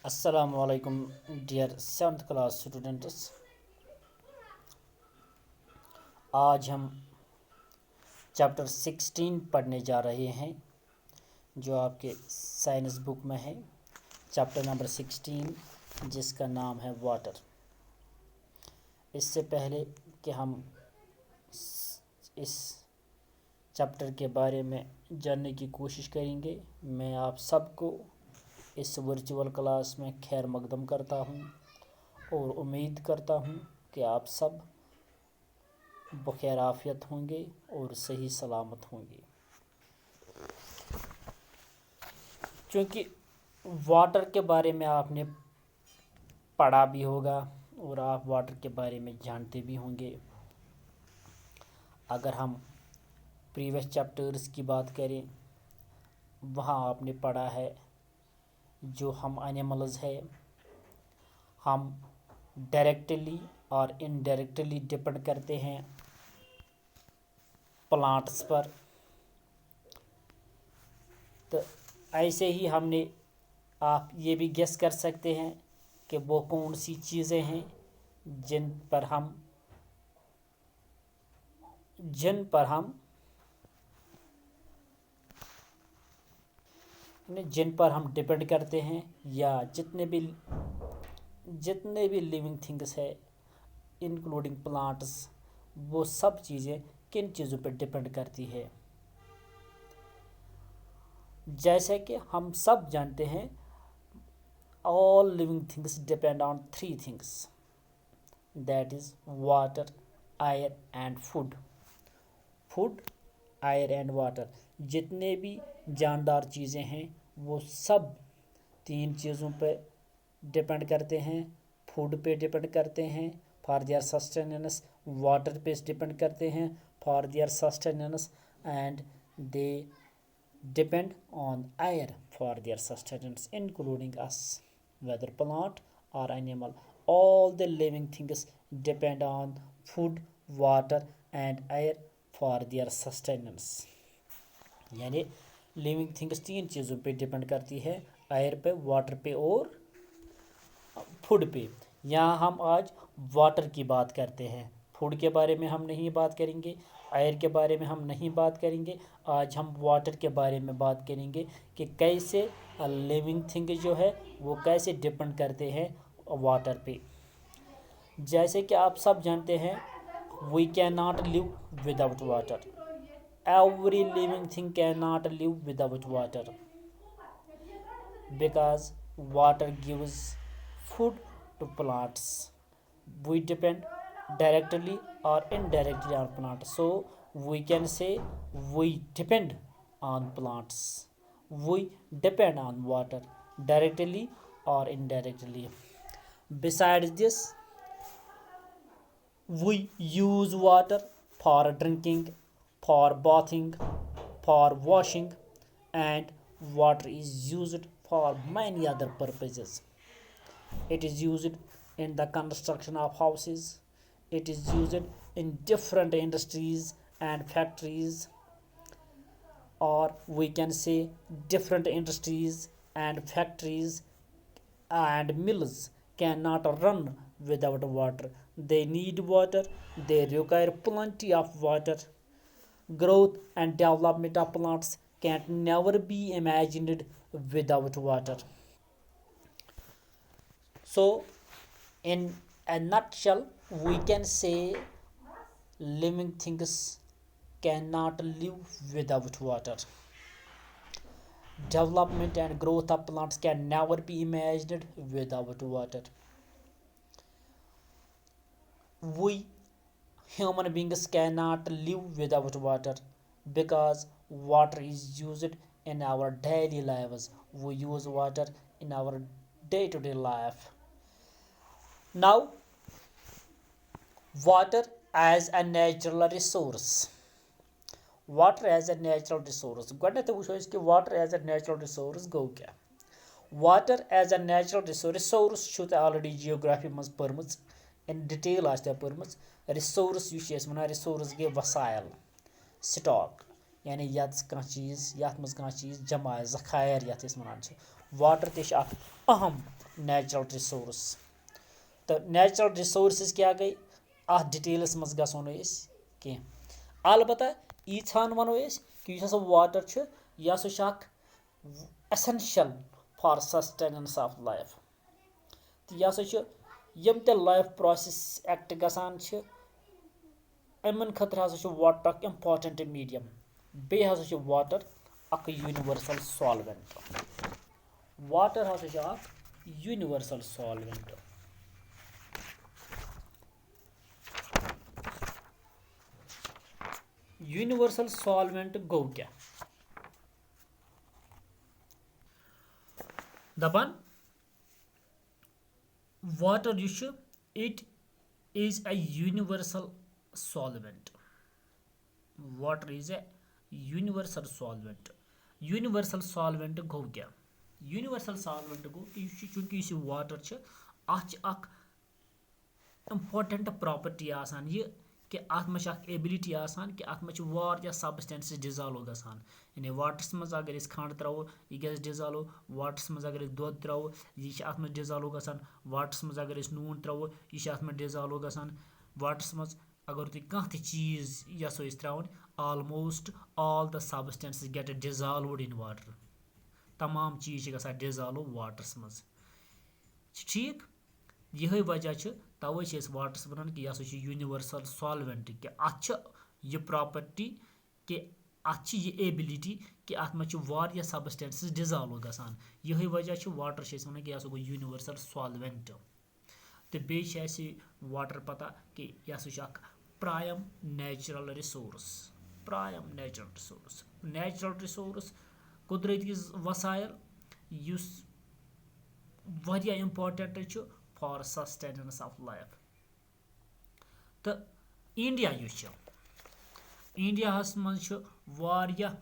السلام علیکم dear 7th class students. آج ہم chapter 16 پڑھنے جا رہے ہیں جو آپ کے سائنس بک میں ہے. چیپٹر نمبر 16 جس کا نام ہے واٹر. اس سے پہلے کہ ہم اس چیپٹر کے بارے میں جاننے کی کوشش کریں گے، میں آپ سب کو اس ورچوئل کلاس میں خیر مقدم کرتا ہوں اور امید کرتا ہوں کہ آپ سب بخیر عافیت ہوں گے اور صحیح سلامت ہوں گے. چونکہ واٹر کے بارے میں آپ نے پڑھا بھی ہوگا اور آپ واٹر کے بارے میں جانتے بھی ہوں گے. اگر ہم پریویس چیپٹرز کی بات کریں، وہاں آپ نے پڑھا ہے جو ہم اینیملز ہے، ہم ڈائریکٹلی اور انڈائریکٹلی ڈپینڈ کرتے ہیں پلانٹس پر. تو ایسے ہی ہم نے آپ یہ بھی گیس کر سکتے ہیں کہ وہ کون سی چیزیں ہیں جن پر ہم ڈپینڈ کرتے ہیں، یا جتنے بھی لیونگ تھنگس ہے انکلوڈنگ پلانٹس، وہ سب چیزیں کن چیزوں پہ ڈپینڈ کرتی ہے. جیسے کہ ہم سب جانتے ہیں all living things depend on 3 things, that is water, air and food. Food, air and water. جتنے بھی جاندار چیزیں ہیں وہ سب 3 چیزوں پہ ڈپینڈ کرتے ہیں. فوڈ پہ ڈپینڈ کرتے ہیں فار دیئر سسٹیننس، واٹر پہ ڈپینڈ کرتے ہیں for their sustenance, and they depend on air for their sustenance, including us, whether plant or animal. All the living things depend on food, water and air for their sustenance. یعنی living things 3 چیزوں پہ depend کرتی ہے، year پہ، water پہ اور food پہ. یہاں ہم آج water کی بات کرتے ہیں، فوڈ کے بارے میں ہم نہیں بات کریں گے، ایئر کے بارے میں ہم نہیں بات کریں گے. آج ہم واٹر کے بارے میں بات کریں گے کہ کیسے لیونگ تھنگ جو ہے وہ کیسے ڈپینڈ کرتے ہیں واٹر پہ. جیسے کہ آپ سب جانتے ہیں we can not live without water. Every living thing can not live without water because water gives food to plants. We depend directly or indirectly on plants. So we can say we depend on plants. We depend on water directly or indirectly. Besides this, we use water for drinking, for bathing, for washing, and water is used for many other purposes. It is used in the construction of houses. It is used in different industries and factories, or we can say different industries and factories and mills cannot run without water. They need water. They require plenty of water. Growth and development of plants can never be imagined without water. So in a nutshell, we can say living things cannot live without water. Development and growth of plants can never be imagined without water. We human beings cannot live without water because water is used in our daily lives. We use water in our day-to-day life. Now, water as a natural resource. Water as a natural resource. گۄڈٕنیٚتھٕے وٕچھو أسۍ کہِ water as a natural resource گوٚو کیٛاہ. Water as a natural resource. Resource چھُو تۄہہِ already geography منٛز پٔرمٕژ، in detail آسہِ تۄہہِ پٔرمٕژ. resource یُس چھِ أسۍ وَنان resource گٔے وسایل، سٹاک. یعنی یَتھ منٛز کانٛہہ چیٖز جمع آسہِ ذخایر یَتھ أسۍ وَنان چھِ واٹر تہِ چھِ اکھ اہم نیچرل رِسورس تہٕ نیچرل رِسورسز کیاہ گٔے اَتھ ڈِٹیلَس منٛز گژھو نہٕ أسۍ کینٛہہ البتہ ییٖژہن وَنو أسۍ کہِ یُس ہسا واٹر چھُ یہِ ہسا چھُ اکھ essential for sustenance of life تہٕ یہِ ہسا چھُ یِم تہِ لایف پروسیس ایکٹ گژھان چھِ یِمن خٲطرٕ ہسا چھُ واٹر اکھ امپارٹنٹ میٖڈیم بیٚیہِ ہسا چھُ واٹر اکھ یوٗنیورسل سالوینٹ واٹر ہسا چھُ اکھ یوٗنیورسل سالوینٹ یوٗنیورسل سالوینٹ گوٚو کیاہ دپان واٹر یُس چھُ it is a universal solvent water is a universal solvent universal solvent گوٚو کیاہ یوٗنیورسل سالوینٹ گوٚو کہِ یُس چھُ چوٗنکہِ یُس یہِ واٹر چھُ اَتھ چھِ اکھ امپارٹنٹ پراپرٹی آسان یہِ کہِ اَتھ منٛز چھِ اکھ ایبلٹی آسان کہِ اَتھ منٛز چھِ واریاہ سبسٹینسز ڈِزالو گژھان یعنی واٹرس منٛز اگر أسۍ کھنڈ تراوو یہِ گژھِ ڈِزالو واٹرس منٛز اگر أسۍ دۄد تراوو یہِ چھِ اَتھ منٛز ڈِزالو گژھان واٹرس منٛز اگر أسۍ نوٗن تراوو یہِ چھِ اَتھ منٛز ڈِزالو گژھان واٹرس منٛز اگر تُہۍ کانٛہہ تہِ چیٖز یژھو أسۍ تراوُن almost all the substances get dissolved in water تمام چیٖز چھِ گژھان ڈِزالو واٹرس منٛز چھِ ٹھیٖک یِہے وجہ چھُ توے چھِ أسۍ واٹرس وَنان کہِ یہِ ہسا چھُ یوٗنیورسل سالوینٹ کہِ اَتھ چھِ یہِ پراپرٹی کہِ اَتھ چھِ یہِ ایبلٹی کہِ اَتھ منٛز چھِ واریاہ سبسٹینسز ڈِزالو گژھان یِہے وجہ چھُ واٹر چھِ أسۍ وَنان کہِ یہِ ہسا گوٚو یوٗنیورسل سالوینٹ تہٕ بیٚیہِ چھِ اَسہِ واٹر پتہ کہِ یہِ ہسا چھُ اکھ prime natural resource natural resource قُدرٔتی وسایل یُس واریاہ امپارٹنٹ چھُ فار سسٹیننس آف لایف تہٕ انڈیا یُس چھُ انڈیاہس منٛز چھُ واریاہ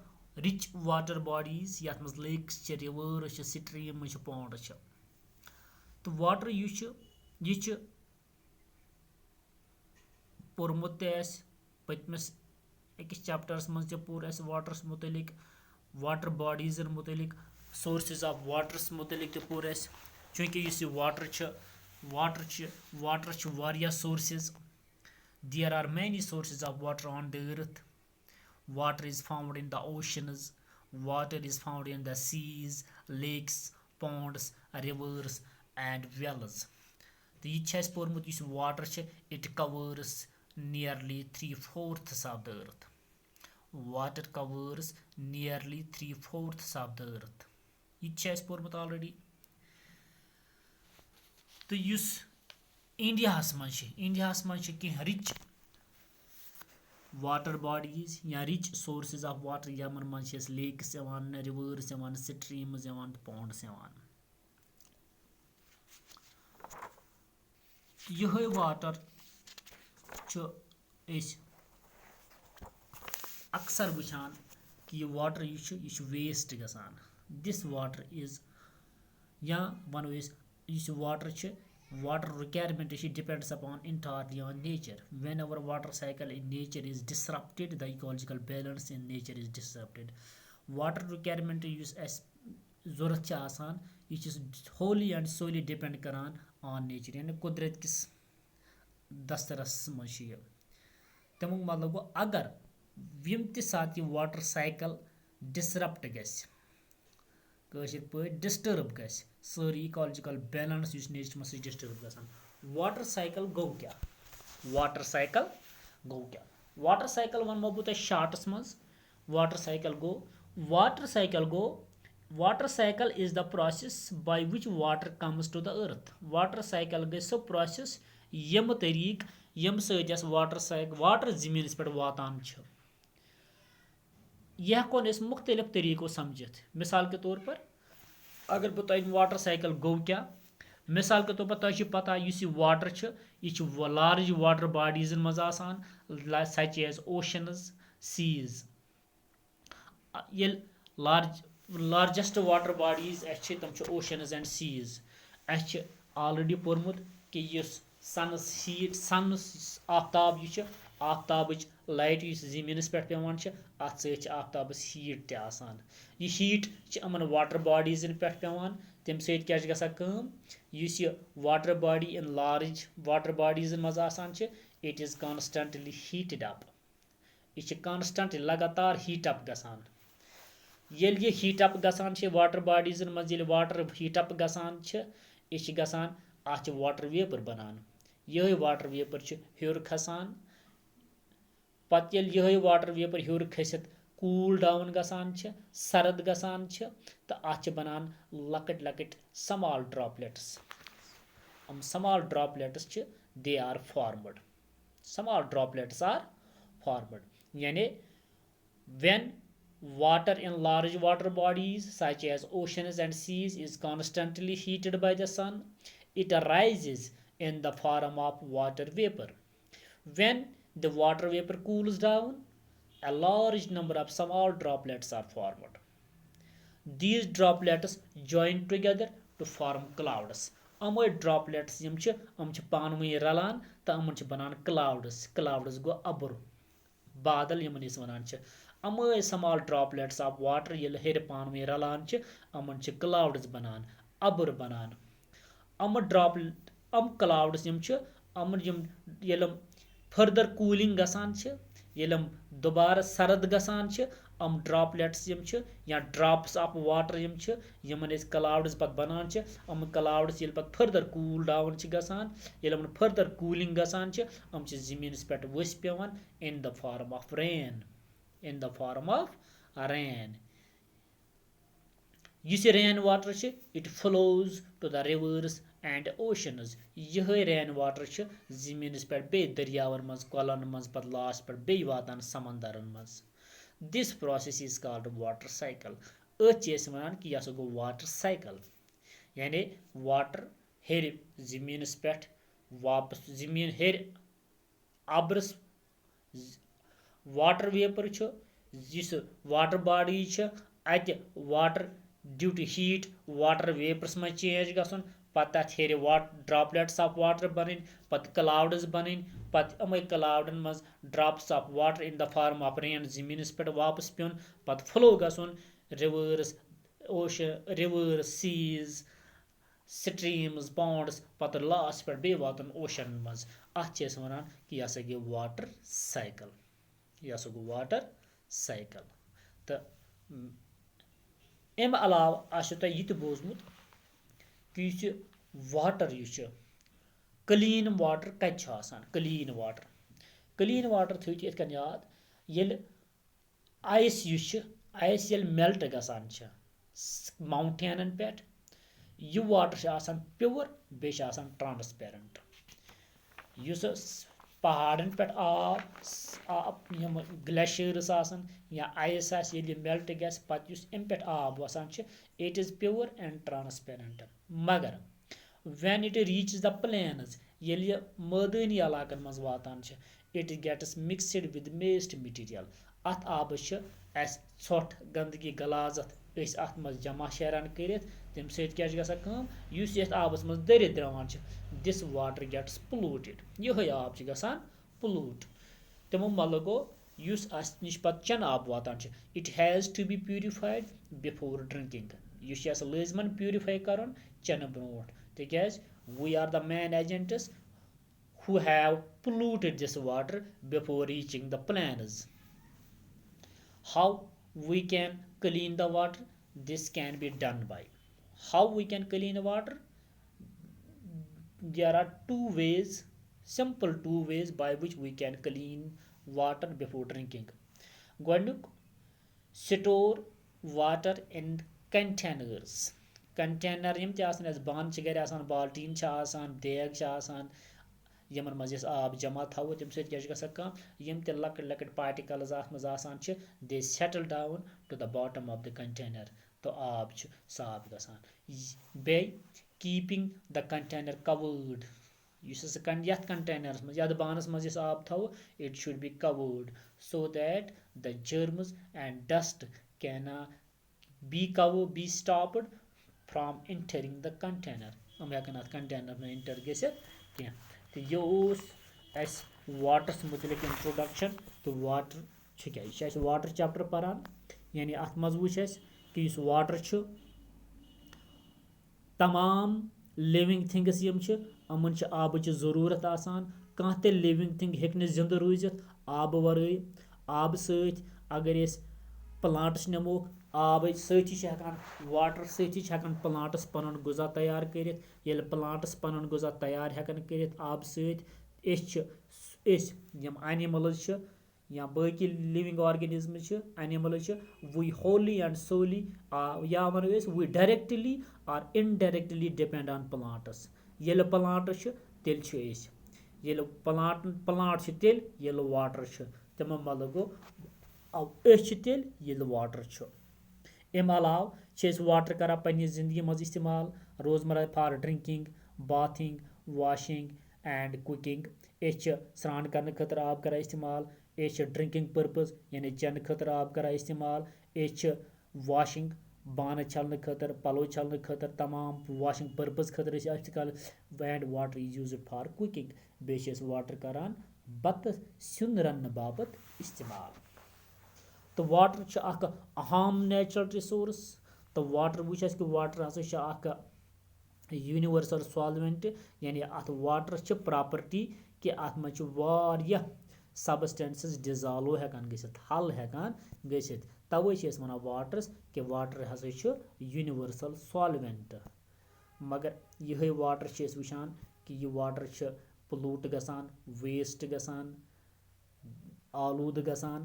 رِچ واٹر باڈیٖز یتھ منٛز لیکٕس چھِ رِوٲرٕس چھِ سٹریٖمٕز چھِ پونڈٕس چھِ تہٕ واٹر یُس چھُ یہِ چھُ پوٚرمُت تہِ اَسہِ پٔتمِس أکِس چیپٹرس منٛز تہِ پوٚر اَسہِ واٹرس مُتعلق واٹر باڈیٖزن مُتعلق سورسز آف واٹرس مُتعلق تہِ پوٚر اَسہِ چوٗنکہِ یُس یہِ واٹر چھُ واریاہ sources there are many sources of water on the earth water is found in the oceans water is found in the seas lakes ponds rivers and wells تہٕ یہِ تہِ چھُ اَسہِ پوٚرمُت یُس واٹر چھُ it covers nearly 3/4 of the earth water covers nearly 3/4 of the earth یہِ تہِ چھُ اَسہِ پوٚرمُت آلریڈی تہٕ یُس انڈیاہس منٛز چھِ کینٛہہ رِچ واٹر باڈیٖز یا رِچ سورسز آف واٹر یِمن منٛز چھِ اَسہِ لیکٕس یِوان رِوٲرٕس یِوان سٹریٖمٕز یِوان تہٕ پونڈٕس یِوان یِہے واٹر چھُ أسۍ اکثر وٕچھان کہِ یہِ واٹر یُس چھُ یہِ چھُ ویسٹ گژھان دِس واٹر از یا وَنو أسۍ یُس یہِ واٹر چھُ واٹر رِکویرمنٹ چھِ depends upon entirely on nature whenever water cycle in nature is disrupted the ecological balance in nature is disrupted water requirement یُس اَسہِ ضوٚرتھ چھِ آسان یہِ چھِ ہولی اینڈ سولی ڈِپینڈ کران آن نیچر یعنی قُدرت کِس دسترس منٛز چھُ یہِ تَمیُک مطلب گوٚو اگر ییٚمہِ تہِ ساتہٕ یہِ واٹر سایکل ڈسرپٹ گژھِ کٲشِر پٲٹھۍ ڈسٹرب گژھِ سٲری اِکالجِکل بیلنس یُس نیچرس منٛز سُہ چھُ ڈسٹرب گژھان واٹر سایکل گوٚو کیاہ واٹر سایکل وَنمو بہٕ تۄہہِ شارٹس منٛز water cycle is the process by which water comes to the earth water cycle گٔے سۄ پروسیس ییٚمہِ طٔریٖقہٕ ییٚمہِ سۭتۍ اَسہِ واٹر زٔمیٖنس پٮ۪ٹھ واتان چھُ یہِ ہٮ۪کون أسۍ مُختٔلِف طٔریٖقو سمجھِتھ مِثال کے طور پر اگر بہٕ تۄہہِ واٹر سایکل گوٚو کیاہ مِثال کے طور پر تۄہہِ چھُ پتہ یُس یہِ واٹر چھُ یہِ چھُ لارج واٹر باڈیٖزن منٛز آسان سچ ایز اوشنز سیٖز ییٚلہِ لارجسٹ واٹر باڈیٖز اَسہِ چھِ تِم چھِ اوشنز اینڈ سیٖز اَسہِ چھِ آلریڈی پوٚرمُت کہِ یُس سنس آفتاب یہِ چھُ آفتابٕچ لایٹ یُس زٔمیٖنَس پٮ۪ٹھ پیٚوان چھِ اَتھ سۭتۍ چھِ آفتابَس ہیٖٹ تہِ آسان یہِ ہیٖٹ چھِ یِمَن واٹر باڈیٖزَن پٮ۪ٹھ پیٚوان تمہِ سۭتۍ کیٛاہ چھِ گژھان کٲم یُس یہِ water body in large water باڈیٖزَن منٛز آسان چھِ it is constantly heated up یہِ چھِ کانسٹنٹلی لگاتار ہیٖٹ اَپ گژھان ییٚلہِ یہِ ہیٖٹ اَپ گژھان چھِ واٹر باڈیٖزَن منٛز ییٚلہِ واٹر ہیٖٹ اَپ گژھان چھِ یہِ چھِ گژھان اَتھ چھِ واٹر ویپر بَنان یِہے واٹر ویپر چھِ ہیوٚر کھسان پَتہٕ ییٚلہِ یِہے واٹر ویپر ہیوٚر کھٔسِتھ کوٗل ڈاوُن گژھان چھِ سرد گژھان چھِ تہٕ اَتھ چھِ بَنان لۄکٕٹۍ لۄکٕٹۍ سمال ڈراپلیٹٕس یِم سمال ڈراپلیٹٕس چھِ they are formed small droplets are formed یعنی when water in large water bodies such as oceans and seas is constantly heated by the sun it arises in the form of water vapor when the water vapor cools down a large number of small droplets are formed these droplets join together to form clouds یِمے droplets یِم چھِ پانہٕ ؤنۍ رلان تہٕ یِمن چھِ بنان clouds گوٚو اَبُر بادل یِمن أسۍ وَنان چھِ یِمے سمال ڈراپلیٹس آف واٹر ییٚلہِ ہیٚرِ پانہٕ ؤنۍ رلان چھِ یِمن چھِ کلاوڈٕز بنان اَبُر بنان یِم کلاوڈٕز یِم چھِ یِمن ییٚلہِ یِم فٔردر کوٗلِنگ گژھان چھِ ییٚلہِ یِم دُبارٕ سرد گژھان چھِ یِم ڈراپلیٹس یِم چھِ یا ڈراپس آف واٹر یِم چھِ یِمن أسۍ کلاوڈٕز پتہٕ بنان چھِ یِم کلاوڈٕز ییٚلہِ پتہٕ فٔردر کوٗل ڈاوُن چھِ گژھان ییٚلہِ یِمن فٔردر کوٗلِنگ گژھان چھِ یِم چھِ زٔمیٖنس پٮ۪ٹھ ؤسۍ پیٚوان in the form of rain یُس یہِ رین واٹر چھِ it flows to the rivers and oceans یِہے رین واٹر چھِ زٔمیٖنس پٮ۪ٹھ بیٚیہِ دٔریاوَن منٛز کۄلن منٛز پتہٕ لاسٹ پٮ۪ٹھ بیٚیہِ واتان سمندرن منٛز this process is called water cycle أتھۍ چھِ أسۍ وَنان کہِ یہِ ہسا گوٚو واٹر سایکل یعنی واٹر ہیٚرِ زٔمیٖنس پٮ۪ٹھ واپس زٔمیٖن ہیٚرِ اَبرس واٹر ویپر چھُ یُس واٹر باڈی چھِ اَتہِ water due to heat water vapours منٛز چینج گژھُن پتہٕ تَتھ ہیٚرِ ڈراپلیٹس آف واٹر بَنٕنۍ پتہٕ کلاوڈٕز بَنٕنۍ پتہٕ یِمے کلاوڈن منٛز drops of water in the form of rain زٔمیٖنس پٮ۪ٹھ واپس پیوٚن پتہٕ فلو گژھُن رِوٲرس سیٖز سٹریٖمز پونڈس پتہٕ لاسٹ پٮ۪ٹھ بیٚیہِ واتُن اوشن منٛز اَتھ چھِ أسۍ وَنان کہِ یہِ ہسا گٔے واٹر سایکل یہِ ہسا گوٚو واٹر سایکل تہٕ اَمہِ علاوٕ آسیو تۄہہِ یہِ تہِ بوٗزمُت کہِ یُس یہِ واٹر یُس چھُ کلیٖن واٹر کَتہِ چھُ آسان کلیٖن واٹر تھٲیِو تُہۍ یِتھ کٔنۍ یاد ییٚلہِ آیِس یُس چھُ آیِس ییٚلہِ میلٹ گژھان چھِ ماوُنٹینن پٮ۪ٹھ یہِ واٹر چھُ آسان پیور بیٚیہِ چھُ آسان ٹرانسپیرنٹ یُس پہاڑن پٮ۪ٹھ آب یِم گلیشیٲرٕس آسان یا آیِس آسہِ ییٚلہِ یہِ میلٹ گژھِ پتہٕ یُس اَمہِ پٮ۪ٹھ آب وسان چھِ it is pure and transparent مگر وین اِٹ ریٖچز د پلینز ییٚلہِ یہِ مٲدٲنی علاقن منٛز واتان چھِ it gets mixed with waste material اَتھ آبس چھِ اَسہِ ژھۄٹھ گنٛدگی غلازت أسۍ اَتھ منٛز جمع شیران کٔرِتھ تمہِ سۭتۍ کیٛاہ چھِ گژھان کٲم یُس یَتھ آبس منٛز دٔرِتھ درٛاوان چھِ دِس واٹر گیٹس پلوٗٹِڈ یِہے آب چھِ گژھان پلوٗٹ تِمو مطلب گوٚو یُس اَسہِ نِش پتہٕ چٮ۪نہٕ آب واتان چھُ it has to be purified before drinking یہِ چھُ اَسہِ لٲزمن پیورِفاے کرُن چٮ۪نہٕ برونٛٹھ تِکیٛازِ we are the main agents who have polluted this water before reaching the plains. How we can clean the water? This can be done by how we can clean water? There are simple two ways by which we can clean water before drinking. گۄڈنیُک store water in containers. Container یِم تہِ آسان اَسہِ بانہٕ چھِ گرِ آسان بالٹیٖن چھِ آسان دیگ چھِ آسان یِمن منٛز أسۍ آب جمع تھاوو تمہِ سۭتۍ کیٛاہ چھُ گژھان کٲم یِم تہِ لۄکٕٹۍ لۄکٕٹۍ پارٹِکلز اَتھ منٛز آسان چھِ they settle down to the bottom of the container تہٕ آب چھُ صاف گژھان بیٚیہِ کیٖپِنگ د کنٹینر کَوٲڈ یُس ہسا یتھ کنٹینرس منٛز یتھ بانس منٛز أسۍ آب تھاوو it should be covered so that the germs and dust can be stopped from entering the container یِم ہٮ۪کن اتھ کنٹینر منٛز انٹر گٔژھِتھ کینٛہہ تہٕ یہِ اوس اَسہِ واٹرس مُتعلق انٹروڈکشن تہٕ واٹر چھِ کیٛاہ، یہِ چھِ اَسہِ واٹر چیپٹر پَران. یعنی اَتھ منٛز وٕچھ اَسہِ کہِ یُس واٹر چھُ تمام لِوِنٛگ تھِنٛگٕس یِم چھِ یِمَن چھِ آبٕچ ضروٗرت آسان. کانٛہہ تہِ لِوِنٛگ تھِنٛگ ہیٚکہِ نہٕ زِندٕ روٗزِتھ آبہٕ وَرٲے. آبہٕ سۭتۍ اگر أسۍ پٕلانٛٹٕس نِموکھ آبٕچ سۭتی چھِ ہٮ۪کان واٹر سۭتی چھِ ہٮ۪کان پٕلانٛٹٕس پَنُن غذا تیار کٔرِتھ. ییٚلہِ پٕلانٛٹٕس پَنُن غذا تیار ہٮ۪کان کٔرِتھ آبہٕ سۭتۍ أسۍ یِم اَنِمٕلٕز چھِ یا باقٕے لِوِنٛگ آرگٔنِزمٕز چھِ اَنِمٕلٕز چھِ وی ہوللی اینڈ سولی یا وَنو أسۍ وی ڈایریکٹلی آر اِنڈایریکٹلی ڈِپینڈ آن پٕلانٛٹٕس. ییٚلہِ پٕلانٛٹٕس چھِ تیٚلہِ چھِ أسۍ. ییٚلہِ پٕلانٛٹ چھِ تیٚلہِ ییٚلہِ واٹر چھُ. تِمو مطلب گوٚو أسۍ چھِ تیٚلہِ ییٚلہِ واٹر چھُ. اَمہِ علاوٕ چھِ أسۍ واٹر کَران پنٛنہِ زِندگی منٛز اِستعمال روزمرہ for drinking bathing washing and cooking. أسۍ چھِ سرٛان کَرنہٕ خٲطرٕ آب کَران اِستعمال. أسۍ چھِ ڈرٛنٛکِنٛگ پٔرپَز یعنی چٮ۪نہٕ خٲطرٕ آب کَران اِستعمال. أسۍ چھِ واشِنٛگ بانہٕ چھَلنہٕ خٲطرٕ پَلو چھَلنہٕ خٲطرٕ تمام واشِنٛگ پٔرپَز خٲطرٕ أسۍ اِستعمال. And water is used for cooking. بیٚیہِ چھِ أسۍ واٹر کَران بَتہٕ سیُن رَننہٕ باپَتھ اِستعمال. تہٕ واٹر چھُ اکھ اہم نیچرل رِسورس. تہٕ واٹر وٕچھ اَسہِ کہِ واٹر ہسا چھُ اکھ یوٗنیورسل سالوینٹ. یعنی اَتھ واٹر چھِ پراپرٹی کہِ اَتھ منٛز چھُ واریاہ سبسٹینسز ڈِزالو ہٮ۪کان گٔژھِتھ حل ہٮ۪کان گٔژھِتھ. تَوے چھِ أسۍ وَنان واٹرس کہِ واٹر ہسا چھُ یوٗنیورسل سالوینٹ. مگر یِہے واٹر چھِ أسۍ وٕچھان کہِ یہِ واٹر چھِ پلوٗٹ گژھان ویسٹ گژھان آلوٗدٕ گژھان.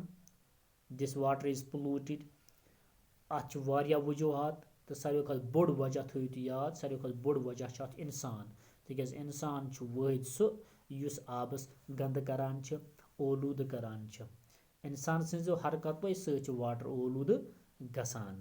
دِس واٹر اِز پلوٗٹِڈ. اَتھ چھِ واریاہ وجوٗہات تہٕ ساروی کھۄتہٕ بوٚڑ وجہ تھٲیِو تُہۍ یاد ساروی کھۄتہٕ بوٚڑ وجہ چھُ اَتھ اِنسان. تِکیٛازِ اِنسان چھُ وٲحد سُہ یُس آبس گنٛدٕ کران چھِ اولوٗدٕ کران چھِ. اِنسان سٕنٛزو حرکتو سۭتۍ چھُ واٹر اولوٗدٕ گژھان.